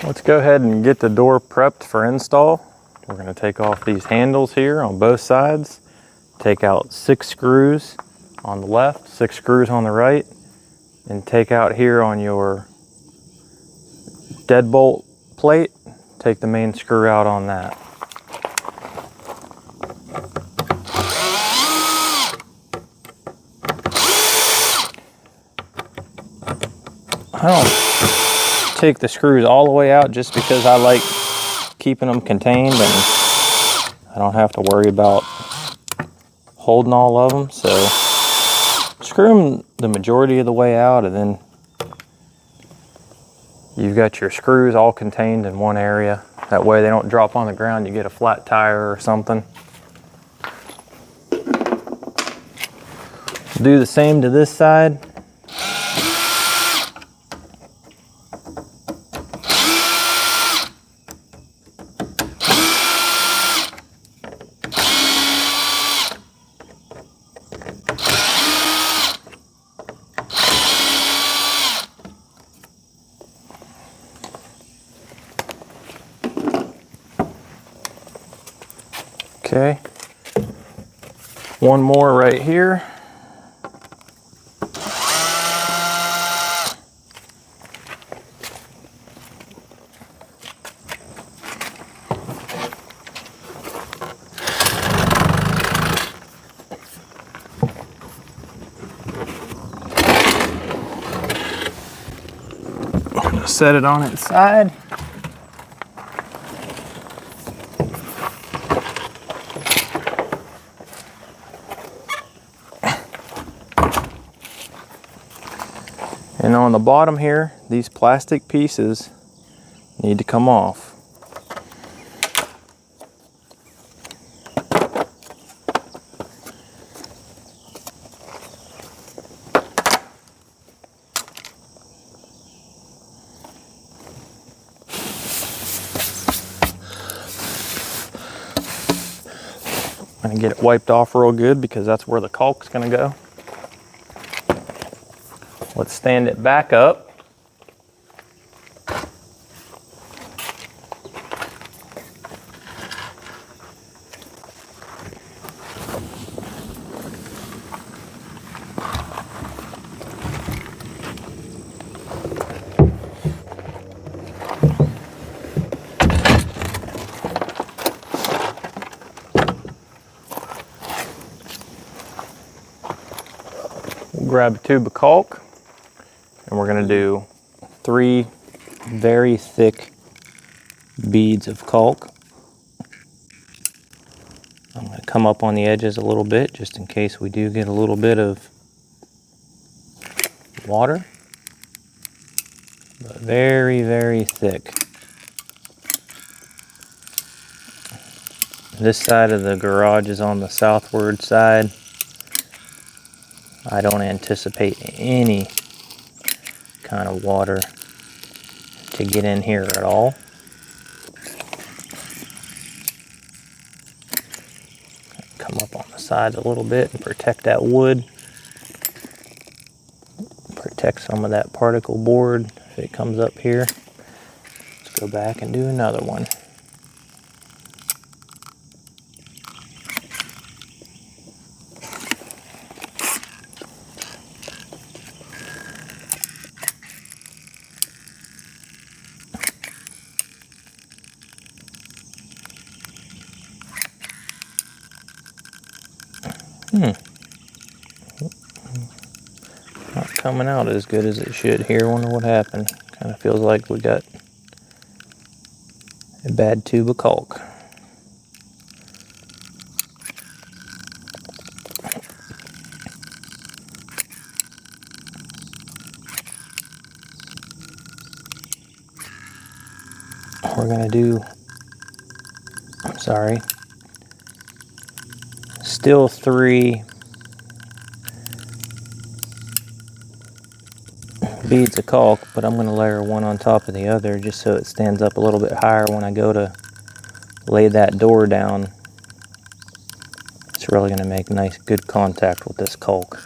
Let's go ahead and get the door prepped for install. We're going to take off these handles here on both sides, take out 6 screws on the left, 6 screws on the right, and take out here on your deadbolt plate, take the main screw out on that. I don't take the screws all the way out just because I like keeping them contained and I don't have to worry about holding all of them. So screw them the majority of the way out, and then you've got your screws all contained in one area. That way they don't drop on the ground, you get a flat tire or something. Do the same to this side. Okay, one more right here. I'm gonna set it on its side. And on the bottom here, these plastic pieces need to come off. I'm gonna get it wiped off real good because that's where the caulk's gonna go. Let's stand it back up. We'll grab a tube of caulk. And we're going to do 3 very thick beads of caulk. I'm going to come up on the edges a little bit just in case we do get a little bit of water. But very, very thick. This side of the garage is on the southward side. I don't anticipate any kind of water to get in here at all. Come up on the sides a little bit and protect that wood. Protect some of that particle board if it comes up here. Let's go back and do another one. Not coming out as good as it should here. Wonder what happened. Kind of feels like we got a bad tube of caulk. We're gonna do, still 3 beads of caulk, but I'm going to layer one on top of the other just so it stands up a little bit higher when I go to lay that door down. It's really going to make nice, good contact with this caulk.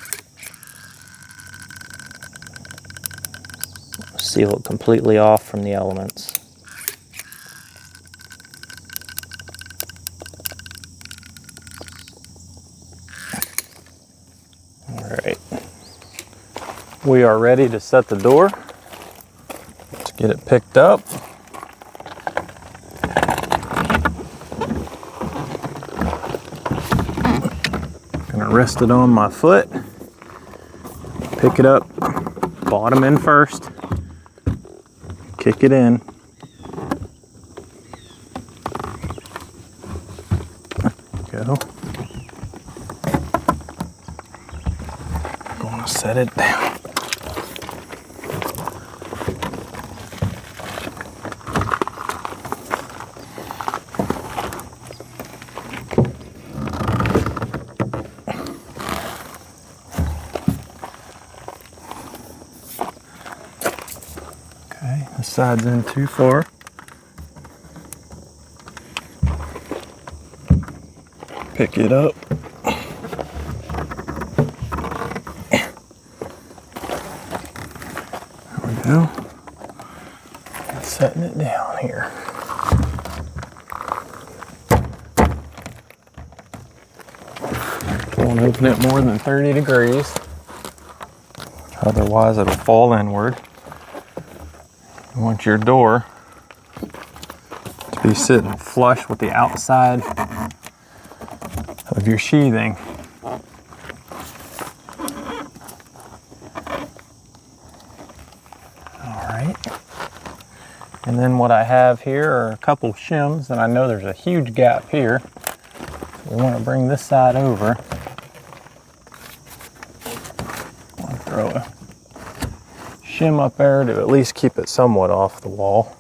Seal it completely off from the elements. We are ready to set the door. Let's get it picked up. Gonna rest it on my foot. Pick it up, bottom in first. Kick it in. Go. Gonna set it down. Okay, this side's in too far. Pick it up. There we go. And setting it down here. Don't open it more than 30 degrees. Otherwise it'll fall inward. You want your door to be sitting flush with the outside of your sheathing. Alright. And then what I have here are a couple shims, and I know there's a huge gap here. So we want to bring this side over. I'll throw a shim up there to at least keep it somewhat off the wall.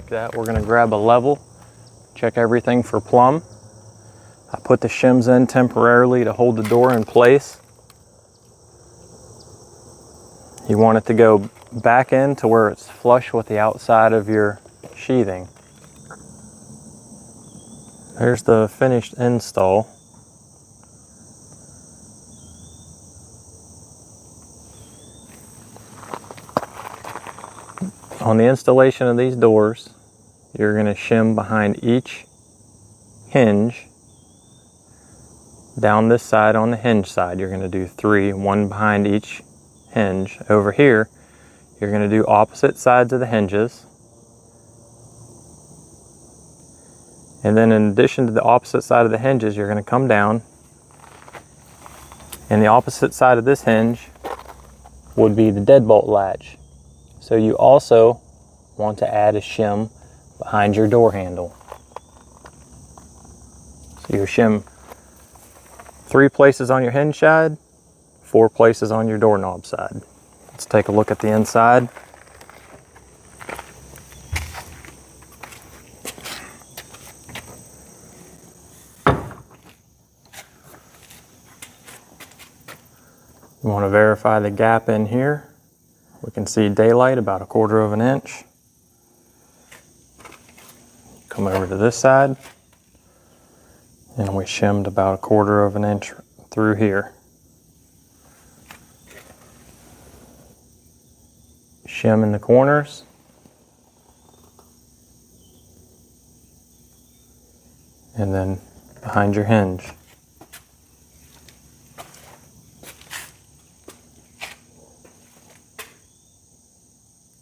That we're going to grab a level, check everything for plumb. I put the shims in temporarily to hold the door in place. You want it to go back in to where it's flush with the outside of your sheathing. There's the finished install. On the installation of these doors, you're going to shim behind each hinge. Down this side on the hinge side, you're going to do 3, 1 behind each hinge. Over here, you're going to do opposite sides of the hinges. And then in addition to the opposite side of the hinges, you're going to come down. And the opposite side of this hinge would be the deadbolt latch. So you also want to add a shim behind your door handle. So you shim 3 places on your hinge side, 4 places on your doorknob side. Let's take a look at the inside. You want to verify the gap in here. We can see daylight about 1/4 inch. Come over to this side, and we shimmed about 1/4 inch through here. Shim in the corners. And then behind your hinge.